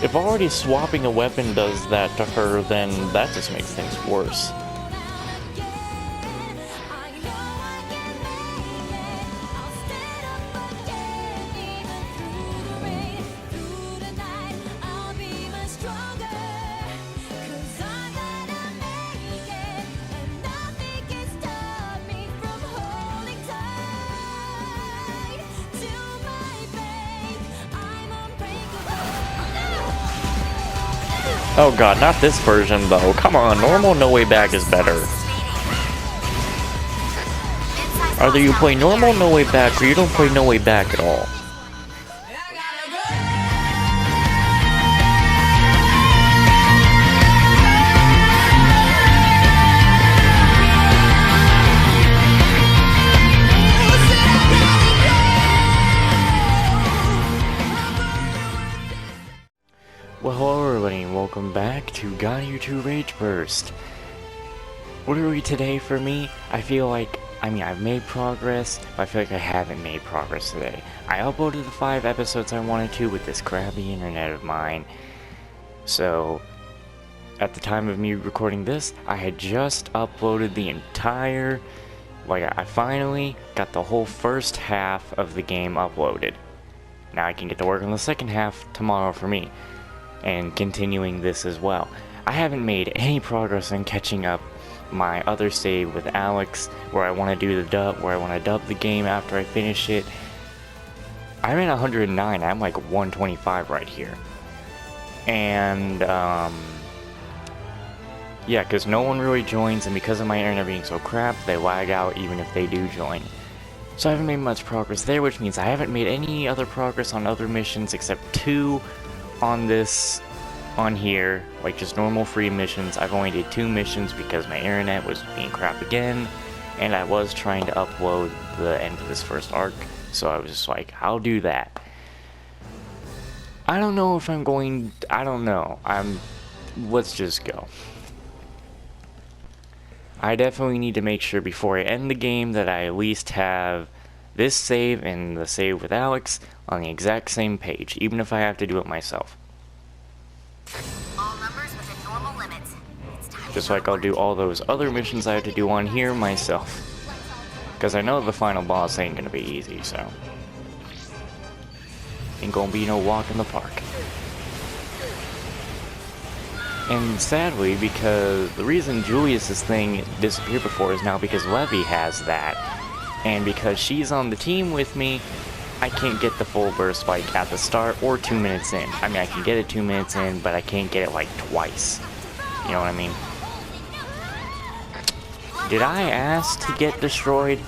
If already swapping a weapon does that to her, then that just makes things worse. Oh god, not this version though. Come on, normal No Way Back is better. Either you play normal No Way Back or you don't play No Way Back at all. Well, hello everybody, and welcome back to Got You to Rage Burst. What are we today for me? I feel like, I've made progress, but I feel like I haven't made progress today. I uploaded the 5 episodes I wanted to with this crappy internet of mine. So, at the time of me recording this, I had just uploaded the entire, I finally got the whole first half of the game uploaded. Now I can get to work on the second half tomorrow for me. And continuing this as well. I haven't made any progress in catching up my other save with Alex, where I want to do the dub, where I want to dub the game after I finish it. I'm at 109, I'm like 125 right here. And, yeah, because no one really joins, and because of my internet being so crap, they lag out even if they do join. So I haven't made much progress there, which means I haven't made any other progress on other missions except 2 on here, like just normal free missions. I've only did 2 missions because my internet was being crap again, and I was trying to upload the end of this first arc, so I was just like, I'll do that. I don't know if I'm going, let's just go. I definitely need to make sure before I end the game that I at least have this save and the save with Alex on the exact same page, even if I have to do it myself. All numbers within normal limits. Just like I'll do all those other missions I have to do on here myself. Because I know the final boss ain't gonna be easy, so. Ain't gonna be no walk in the park. And sadly, because the reason Julius's thing disappeared before is now because Levy has that. And because she's on the team with me, I can't get the full burst spike at the start or 2 minutes in. I can get it 2 minutes in, but I can't get it like twice. You know what I mean? Did I ask to get destroyed?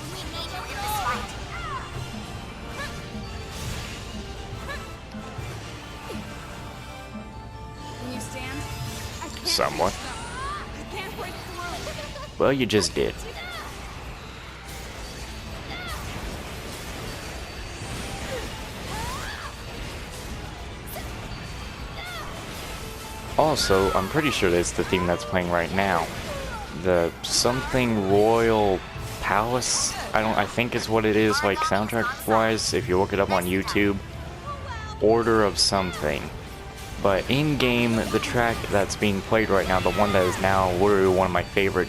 Somewhat. Well, you just did. Also, I'm pretty sure that's the theme that's playing right now. The something Royal Palace, I think is what it is, like soundtrack-wise, if you look it up on YouTube. Order of something. But in-game, the track that's being played right now, the one that is now literally one of my favorite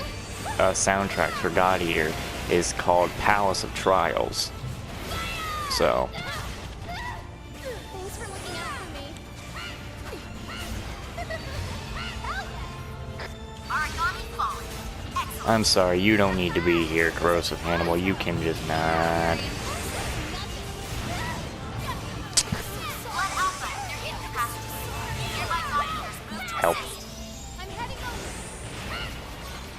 soundtracks for God Eater, is called Palace of Trials. So... I'm sorry, you don't need to be here, corrosive animal. You can just not. Help.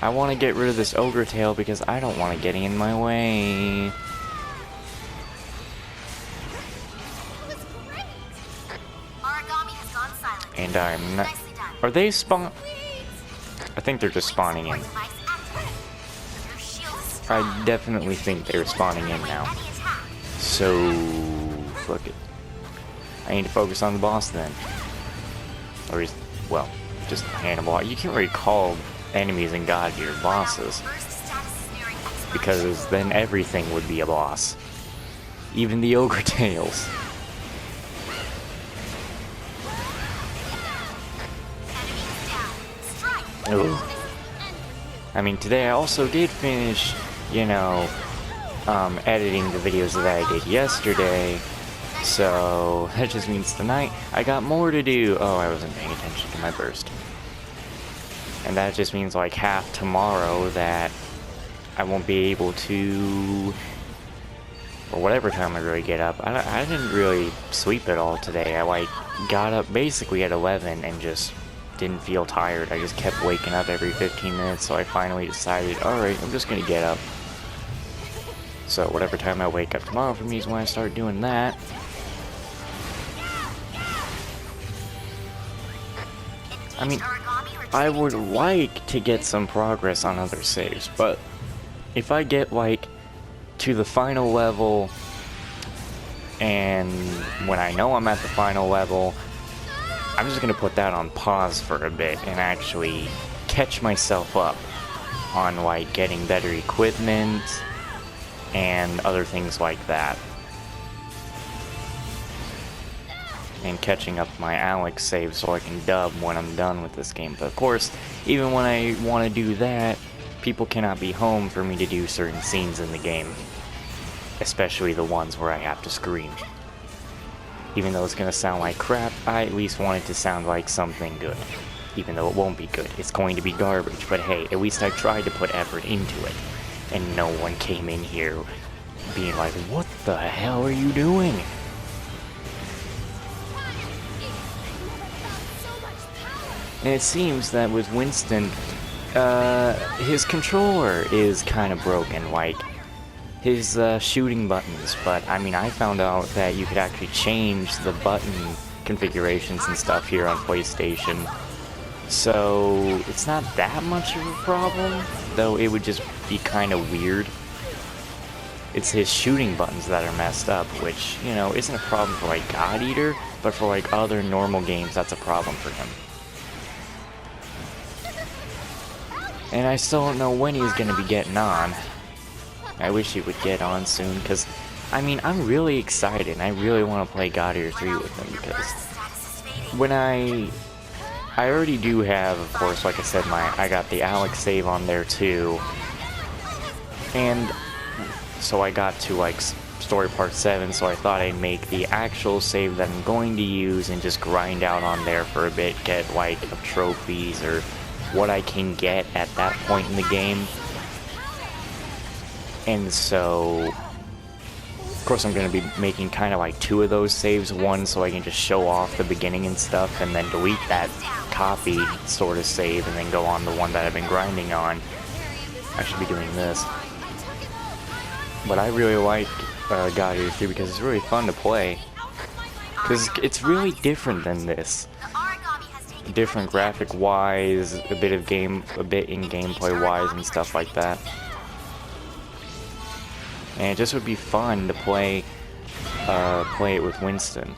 I want to get rid of this ogre tail because I don't want it getting in my way. And I'm not... Are they spawn... I think they're just spawning in. I definitely think they're spawning in now. So, fuck it. I need to focus on the boss then. Or he's, well, just Hannibal. You can't really call enemies in God Eater bosses. Because then everything would be a boss. Even the ogre tails. Ooh. I mean, today I also did finish, you know, editing the videos that I did yesterday. So, that just means tonight I got more to do. Oh, I wasn't paying attention to my burst. And that just means like half tomorrow that I won't be able to, or whatever time I really get up. I didn't really sleep at all today. I like got up basically at 11 and just didn't feel tired. I just kept waking up every 15 minutes, so I finally decided, alright, I'm just gonna get up. So whatever time I wake up tomorrow for me is when I start doing that. I mean, I would like to get some progress on other saves, but if I get like to the final level, and when I know I'm at the final level, I'm just gonna put that on pause for a bit and actually catch myself up on like getting better equipment and other things like that. And catching up my Alex save so I can dub when I'm done with this game. But of course, even when I want to do that, people cannot be home for me to do certain scenes in the game. Especially the ones where I have to scream. Even though it's gonna sound like crap, I at least want it to sound like something good. Even though it won't be good, it's going to be garbage. But hey, at least I tried to put effort into it. And no one came in here being like, what the hell are you doing? And it seems that with Winston, his controller is kind of broken, like his shooting buttons. But I mean, I found out that you could actually change the button configurations and stuff here on PlayStation. So it's not that much of a problem, though it would just be kind of weird. It's his shooting buttons that are messed up, which, you know, isn't a problem for like God Eater, but for like other normal games, that's a problem for him. And I still don't know when he's gonna be getting on. I wish he would get on soon, because, I mean, I'm really excited, and I really want to play God Eater 3 with him, because when I already do have, of course, like I said, I got the Alex save on there too, and so I got to, like, story part 7, so I thought I'd make the actual save that I'm going to use and just grind out on there for a bit, get, like, trophies or what I can get at that point in the game. And so, of course, I'm going to be making kind of like 2 of those saves, one so I can just show off the beginning and stuff, and then delete that copy sort of save and then go on the one that I've been grinding on. I should be doing this. But I really like God Eater 3 because it's really fun to play. Because it's really different than this. Different graphic-wise, a bit in gameplay-wise and stuff like that. And it just would be fun to play it with Winston.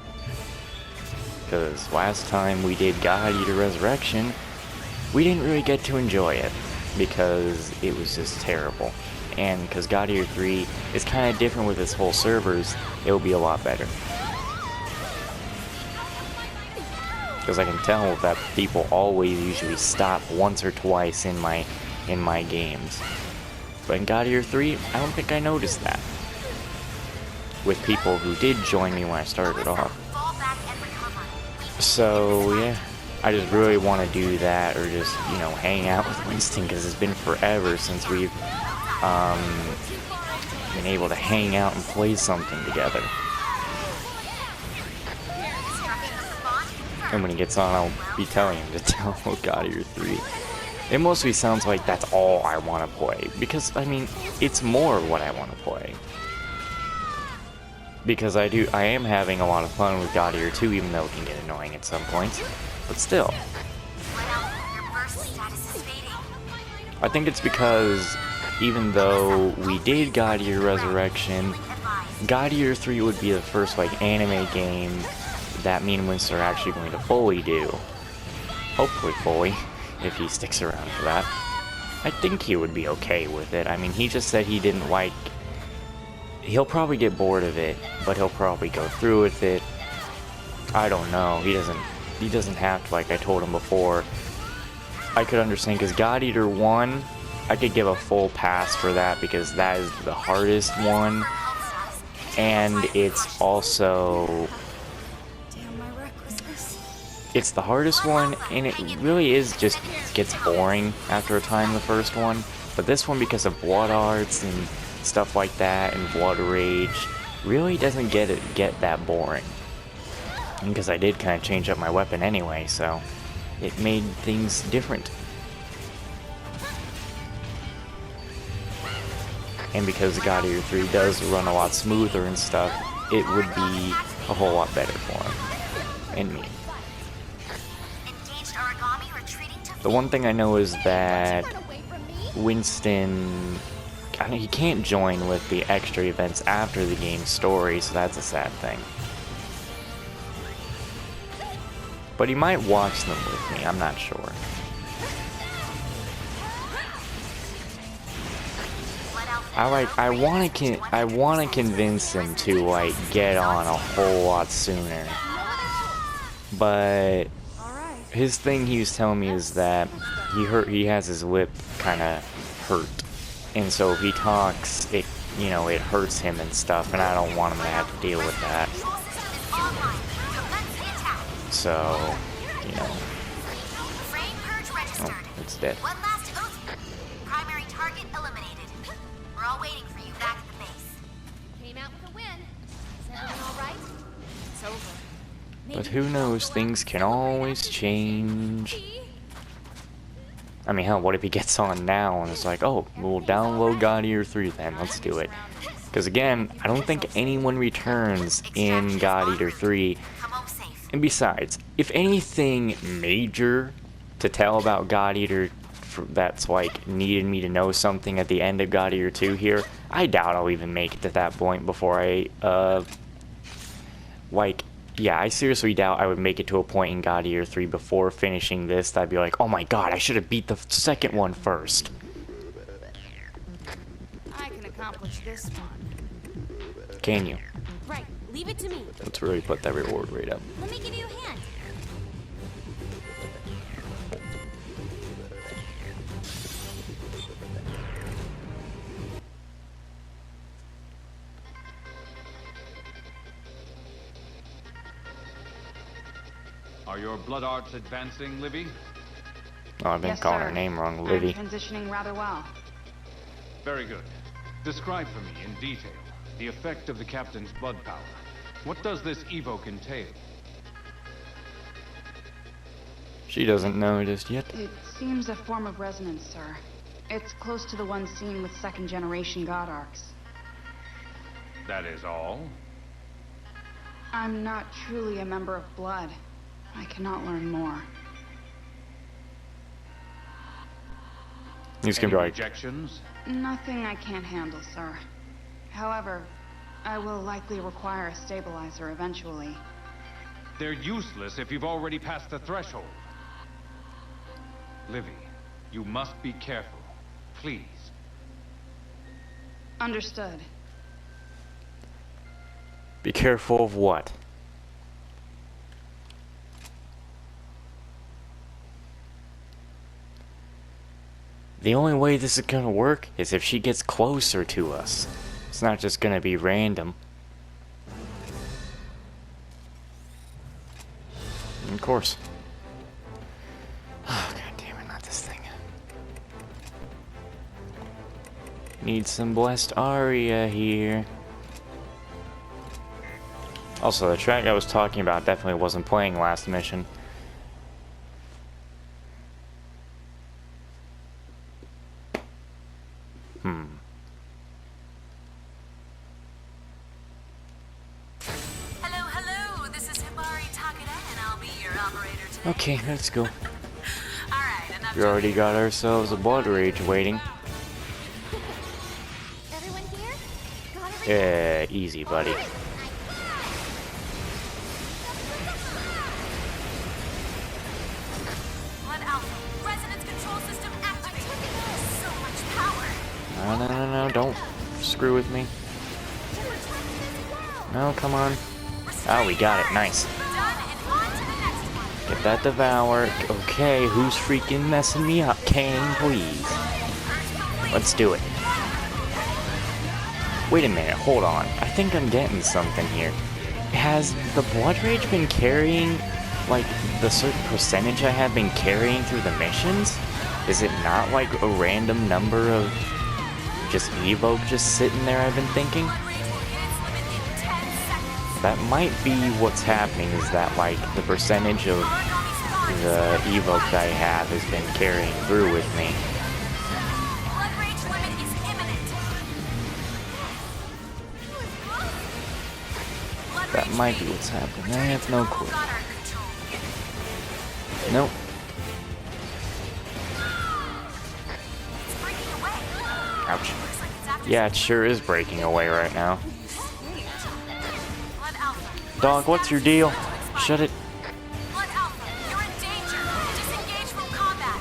Because last time we did God Eater Resurrection, we didn't really get to enjoy it because it was just terrible. And because God Eater 3 is kind of different with its whole servers, it will be a lot better. Because I can tell that people always usually stop once or twice in my games. But in God Eater 3, I don't think I noticed that. With people who did join me when I started off. So, yeah. I just really want to do that, or just, you know, hang out with Winston, because it's been forever since we've been able to hang out and play something together. And when he gets on, I'll be telling him to download God Eater 3. It mostly sounds like that's all I want to play, because, I mean, it's more what I want to play. Because I am having a lot of fun with God Eater 2, even though it can get annoying at some points. But still. I think it's because, even though we did God Eater Resurrection, God Eater 3 would be the first, like, anime game that me and Winston are actually going to fully do. Hopefully fully, if he sticks around for that. I think he would be okay with it. I mean, he just said he didn't like he'll probably get bored of it, but he'll probably go through with it. I don't know. He doesn't have to, like I told him before. I could understand, because God Eater 1, I could give a full pass for that, because that is the hardest one. And it's also... It's the hardest one, and it really is just gets boring after a time, the first one. But this one, because of blood arts and stuff like that, and blood rage, really doesn't get that boring. And because I did kind of change up my weapon anyway, so it made things different. And because God Eater 3 does run a lot smoother and stuff, it would be a whole lot better for him and me. The one thing I know is that Winston, he can't join with the extra events after the game's story, so that's a sad thing. But he might watch them with me, I'm not sure. I want to convince him to like get on a whole lot sooner. But his thing he was telling me is that he has his lip kind of hurt, and so if he talks, it hurts him and stuff, and I don't want him to have to deal with that. So, oh, it's dead. Primary target eliminated. We're all waiting for you back at the base. Came out with a win. Is everything all right? It's over. But who knows, things can always change. I mean, hell, what if he gets on now and it's like, oh, we'll download God Eater 3 then, let's do it. Because again, I don't think anyone returns in God Eater 3. And besides, if anything major to tell about God Eater that's like needed me to know something at the end of God Eater 2 here, I doubt I'll even make it to that point before yeah, I seriously doubt I would make it to a point in God Eater 3 before finishing this that I'd be like, oh my god, I should have beat the second one first. I can accomplish this one. Can you? Right, leave it to me. Let's really put that reward rate up. Let me give you a hand. Are your blood arts advancing, Livy? Oh, I've been calling her name wrong, Livy. I'm transitioning rather well. Very good. Describe for me in detail the effect of the captain's blood power. What does this evoke entail? She doesn't know just yet. It seems a form of resonance, sir. It's close to the one seen with second-generation God Arcs. That is all? I'm not truly a member of Blood. I cannot learn more. He's gonna be like, rejections? Nothing I can't handle, sir. However, I will likely require a stabilizer eventually. They're useless if you've already passed the threshold. Livy, you must be careful. Please. Understood. be careful of what? The only way this is gonna work is if she gets closer to us. It's not just gonna be random. And of course. Oh, god damn it, not this thing. Need some blessed aria here. Also, the track I was talking about definitely wasn't playing last mission. Hello, this is Hibari Takeda, and I'll be your operator today. Okay, let's go. Alright, enough We already got ourselves a blood rage waiting. Everyone here? Got everything? Easy, buddy. Blood Alpha, resonance control system activated. So much power. No, don't screw with me. No, come on. Oh, we got it. Nice. Done, and on to the next one. Get that devour. Okay, who's freaking messing me up? Kane, please. Let's do it. Wait a minute, hold on. I think I'm getting something here. Has the Blood Rage been carrying, like, the certain percentage I have been carrying through the missions? Is it not, like, a random number of just Evoke just sitting there, I've been thinking? That might be what's happening, is that, like, the percentage of the Evoke I have has been carrying through with me. Blood rage limit is imminent. That might be what's happening. I have no clue. Got our control. Nope. It's breaking away. Ouch. Looks like it's after Yeah, it sure is breaking away right now. Blood Alpha. Dog, what's your deal? Shut it. Blood Alpha, you're in danger. Disengage from combat.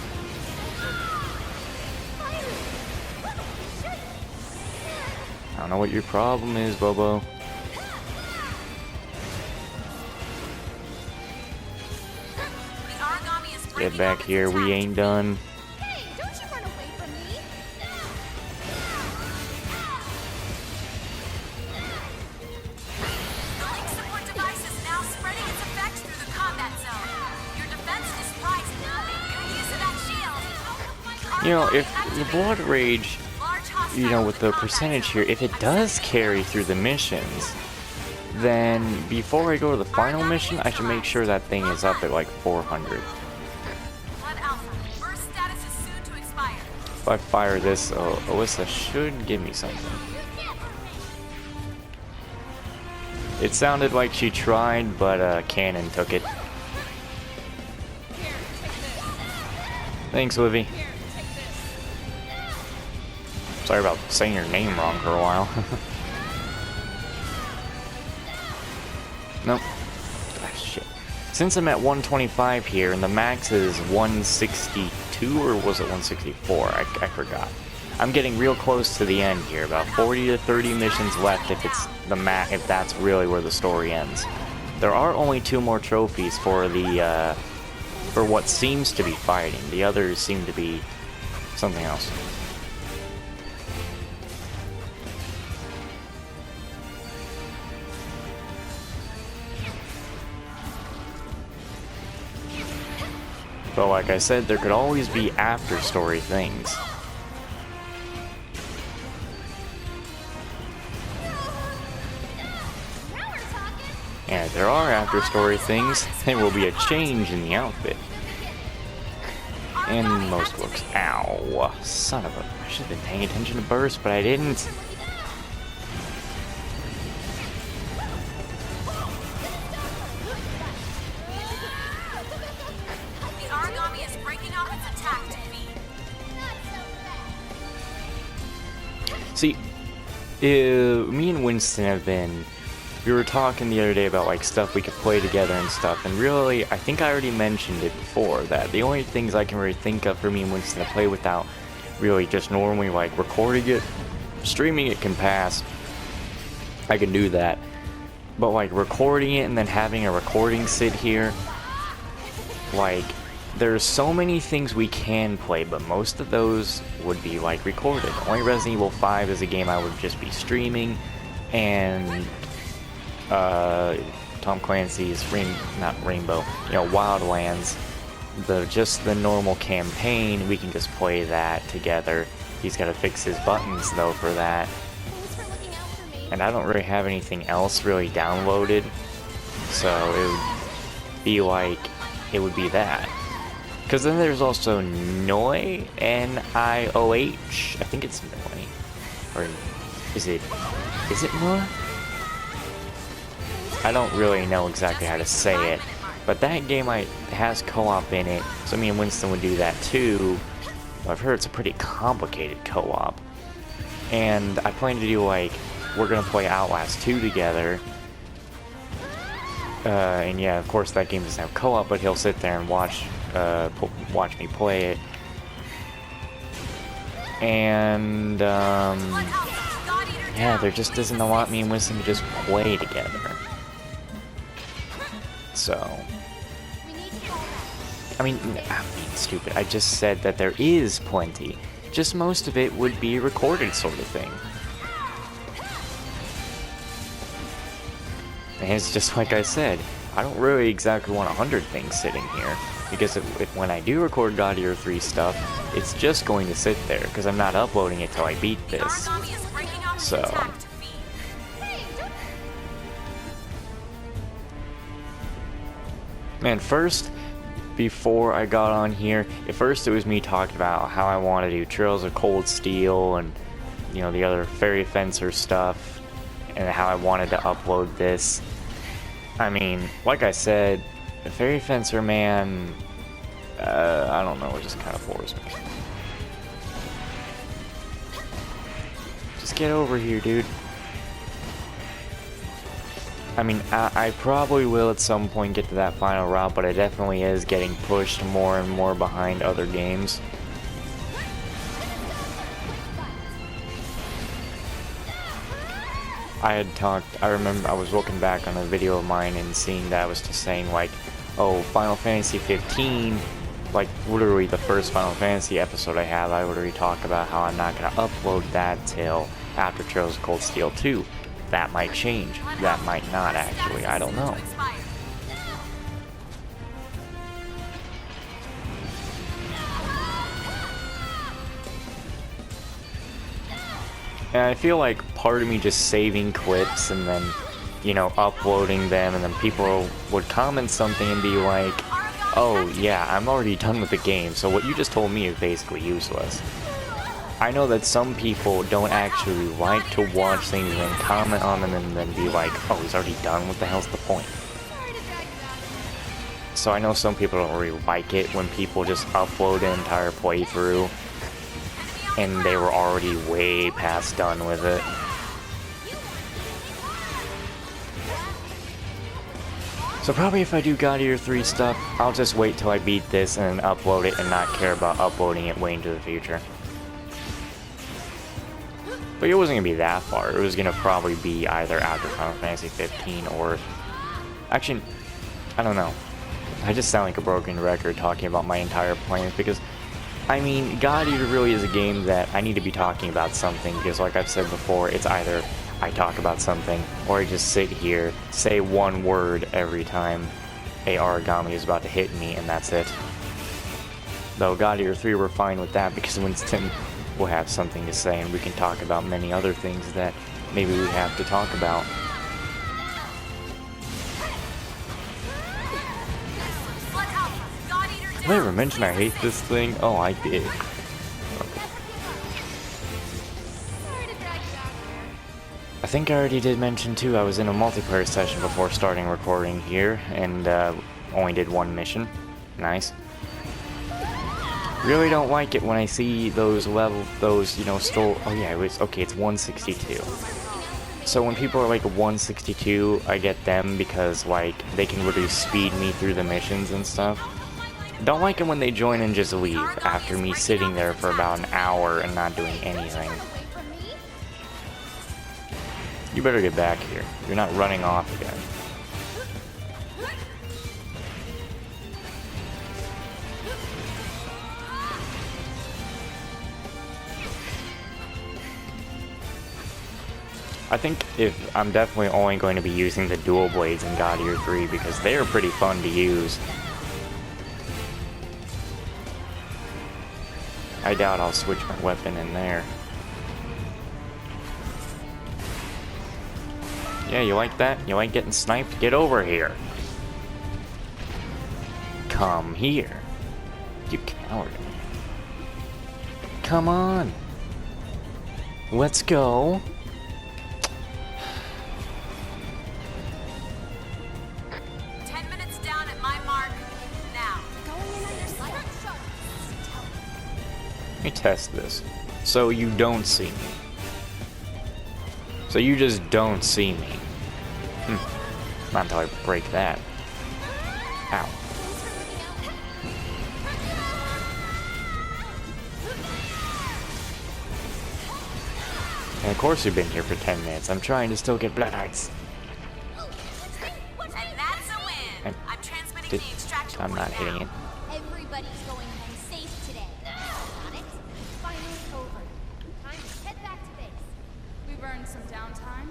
I don't know what your problem is, Bobo. The origami is Get breaking back up its here, we attack. ain't done. Hey, don't you run away from me! The link support device is now spreading its effects through the combat zone. Your defense is rising. Good use of that shield. You know, if the Blood Rage, you know, with the percentage here, if it does carry through the missions, then before I go to the final mission, I should make sure that thing is up at like 400. Blood Alpha, burst status is soon to expire. If I fire this, Alyssa should give me something. It sounded like she tried, but Cannon took it. Thanks, Livy. Sorry about saying your name wrong for a while. Nope. Ah, shit. Since I'm at 125 here, and the max is 162, or was it 164? I forgot. I'm getting real close to the end here. About 40 to 30 missions left if it's the if that's really where the story ends. There are only 2 more trophies for the for what seems to be fighting. The others seem to be something else. But like I said, there could always be after-story things. And if there are after-story things, there will be a change in the outfit. And most looks. Ow. Son of a. I should have been paying attention to burst, but I didn't. The origami is breaking off its attack to feed. See, me and Winston have been. We were talking the other day about like stuff we could play together and stuff, and really, I think I already mentioned it before that the only things I can really think of for me and Winston to play without really just normally like recording it, streaming it can pass. I can do that, but like recording it and then having a recording sit here, like there's so many things we can play, but most of those would be like recorded. Only Resident Evil 5 is a game I would just be streaming, and Tom Clancy's Rainbow, you know, Wildlands, just the normal campaign, we can just play that together. He's got to fix his buttons though for that. And I don't really have anything else really downloaded, so it would be like, it would be that. Because then there's also Noi, N-I-O-H, I think it's Noi, or is it Noi? I don't really know exactly how to say it, but that game has co-op in it, so me and Winston would do that too. I've heard it's a pretty complicated co-op, and I plan to do like, we're gonna play Outlast 2 together, and yeah, of course that game doesn't have co-op, but he'll sit there and watch me play it, and yeah, there just isn't a lot me and Winston to just play together. So, I mean, I'm being stupid. I just said that there is plenty. Just most of it would be recorded sort of thing. And it's just like I said, I don't really exactly want 100 things sitting here. Because if when I do record God Eater 3 stuff, it's just going to sit there. Because I'm not uploading it till I beat this. So... Man, first, before I got on here, at first it was me talking about how I want to do Trails of Cold Steel and, you know, the other Fairy Fencer stuff, and how I wanted to upload this. I mean, like I said, the Fairy Fencer, man, I don't know, it just kind of bores me. Just get over here, dude. I mean, I probably will at some point get to that final route, but it definitely is getting pushed more and more behind other games. I remember I was looking back on a video of mine and seeing that I was just saying like, oh, Final Fantasy 15, like literally the first Final Fantasy episode I have, I literally talk about how I'm not going to upload that till after Trails of Cold Steel 2. That might change. That might not, actually. I don't know. And I feel like part of me just saving clips and then, you know, uploading them, and then people would comment something and be like, oh, yeah, I'm already done with the game, so what you just told me is basically useless. I know that some people don't actually like to watch things and then comment on them and then be like, oh, he's already done, what the hell's the point? So I know some people don't really like it when people just upload an entire playthrough and they were already way past done with it. So probably if I do God Eater 3 stuff, I'll just wait till I beat this and then upload it and not care about uploading it way into the future. But it wasn't going to be that far. It was going to probably be either after Final Fantasy 15 or... Actually, I don't know. I just sound like a broken record talking about my entire plans because, I mean, God Eater really is a game that I need to be talking about something because, like I've said before, it's either I talk about something or I just sit here, say one word every time a origami is about to hit me, and that's it. Though God Eater 3, we're fine with that because Winston will have something to say and we can talk about many other things that maybe we have to talk about. Did I ever mention I hate this thing? Oh, I did. I think I already did mention too, I was in a multiplayer session before starting recording here and only did one mission. Nice. Really don't like it when I see those you know, oh yeah, it's 162. So when people are like 162, I get them because like they can really speed me through the missions and stuff. Don't like it when they join and just leave after me sitting there for about an hour and not doing anything. You better get back here. You're not running off again. I think I'm definitely only going to be using the dual blades in God Eater 3 because they are pretty fun to use. I doubt I'll switch my weapon in there. Yeah, you like that? You like getting sniped? Get over here. Come here. You coward. Come on. Let's go. Let me test this. So you don't see me. So you just don't see me. Not until I break that. Ow. And of course we've been here for 10 minutes. I'm trying to still get Blood Hearts. And that's a win. And I'm transmitting the extraction I'm point not hitting now. it. Everybody's going home safe today. Got it? Finally over. Time to head back to base. We've earned some downtime.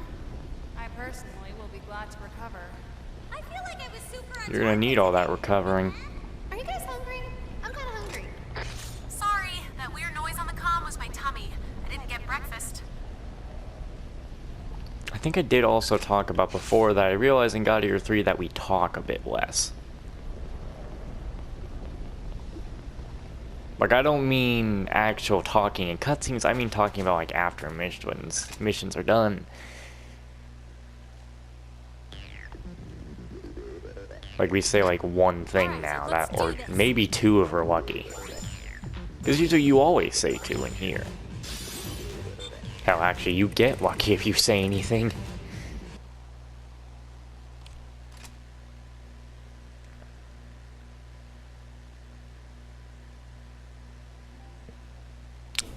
I personally will be glad to recover. I feel like I was super on You're gonna need all that recovering. Are you guys hungry? I'm kind of hungry. Sorry, that weird noise on the comm was my tummy. I didn't get breakfast. I think I did also talk about before that I realized in God Eater 3 that we talk a bit less. Like, I don't mean actual talking in cutscenes, I mean talking about like after missions are done. Like, we say like one thing now, that, or maybe two if we're lucky. Because usually you always say two in here. Hell, actually, you get lucky if you say anything.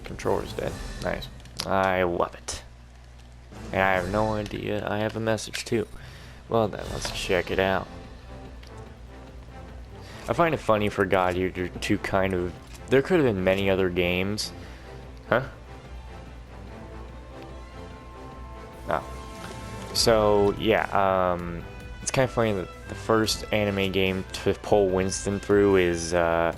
Controller's dead. Nice. I love it. And I have no idea. I have a message too. Well then, let's check it out. I find it funny for God Eater to kind of... There could have been many other games. Huh? No. So, yeah, it's kind of funny that the first anime game to pull Winston through is God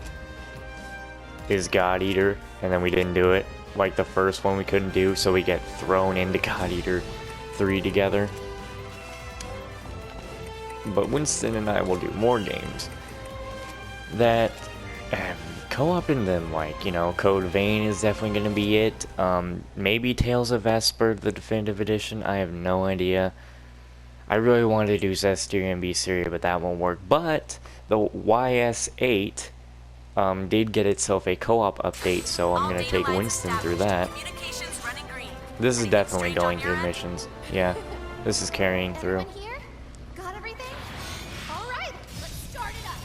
Eater, and then we didn't do it. Like the first one we couldn't do, so we get thrown into God Eater 3 together. But Winston and I will do more games that have co-op in them, like, you know, Code Vein is definitely going to be it. Maybe Tales of Vesper, the definitive edition, I have no idea. I really wanted to do Zestiria and Beasteria, but that won't work. But the YS8 did get itself a co-op update, so I'm going to take Winston through that. This is definitely going through missions. Yeah, this is carrying through. Everyone here? Got everything? All right, let's start it up.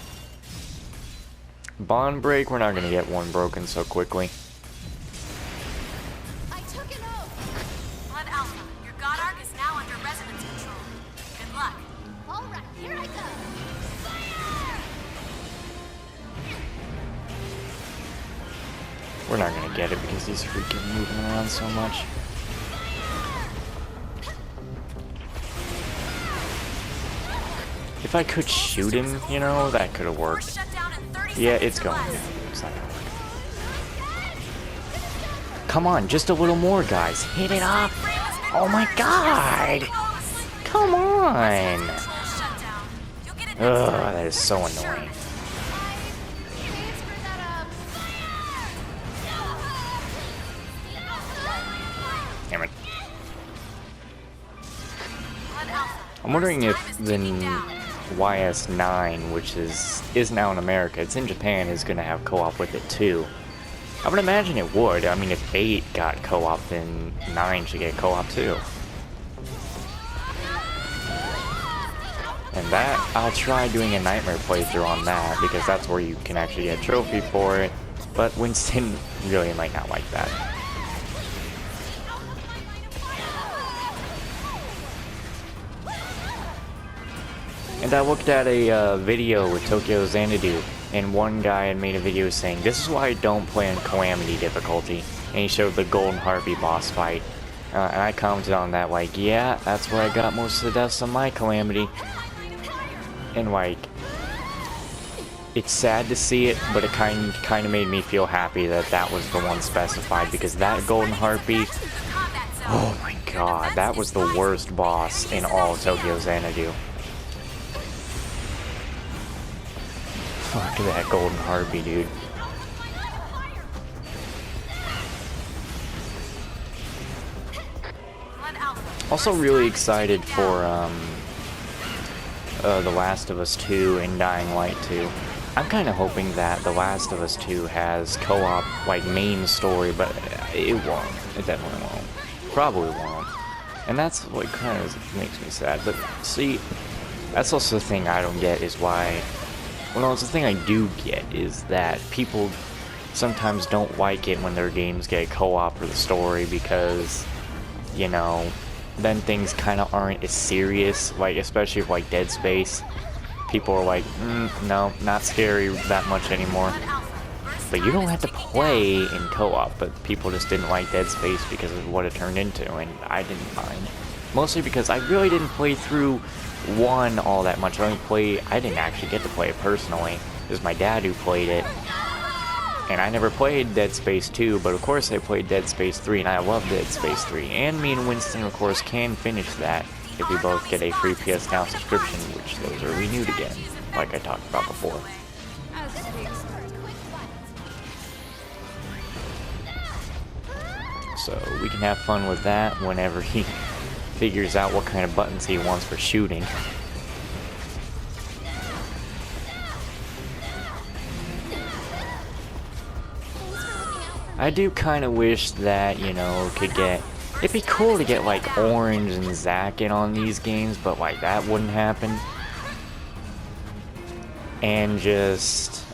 Bond break, we're not going to get one broken so quickly. I took an oath. Blood Alpha, your God Arc is now under resonance control. Good luck. All right, here I go. Fire! We're not going to get it because he's freaking moving around so much. If I could shoot him, you know, that could have worked. Yeah, it's going down. It's not gonna work. Come on, just a little more, guys. Hit it up. Oh my god. Come on. Ugh, that is so annoying. Damn it. I'm wondering if the YS9, which is now in America, it's in Japan, is going to have co-op with it too. I would imagine it would. I mean, if 8 got co-op, then 9 should get co-op too. And that, I'll try doing a Nightmare playthrough on that, because that's where you can actually get a trophy for it. But Winston really might not like that. And I looked at a video with Tokyo Xanadu, and one guy had made a video saying, this is why I don't play on Calamity difficulty, and he showed the Golden Harpy boss fight. And I commented on that like, yeah, that's where I got most of the deaths on my Calamity. And like, it's sad to see it, but it kind of made me feel happy that that was the one specified, because that Golden Harpy, oh my god, that was the worst boss in all of Tokyo Xanadu. Fuck that Golden Harpy, dude. Also really excited for The Last of Us 2 and Dying Light 2. I'm kind of hoping that The Last of Us 2 has co-op, like, main story, but it won't. It definitely won't. Probably won't. And that's what kind of makes me sad. But see, that's also the thing I don't get, is why... Well, no, it's the thing I do get, is that people sometimes don't like it when their games get co-op for the story, because you know, then things kind of aren't as serious, like, especially with, like, Dead Space. People are like, no, not scary that much anymore. But you don't have to play in co-op, but people just didn't like Dead Space because of what it turned into, and I didn't mind. Mostly because I really didn't play through 1 all that much. I didn't actually get to play it personally. It was my dad who played it. And I never played Dead Space 2, but of course I played Dead Space 3, and I love Dead Space 3. And me and Winston, of course, can finish that if we both get a free PS Now subscription, which those are renewed again, like I talked about before. So we can have fun with that whenever he figures out what kind of buttons he wants for shooting. I do kind of wish that, you know, could get... It'd be cool to get, like, Orange and Zack in on these games, but, like, that wouldn't happen. And just...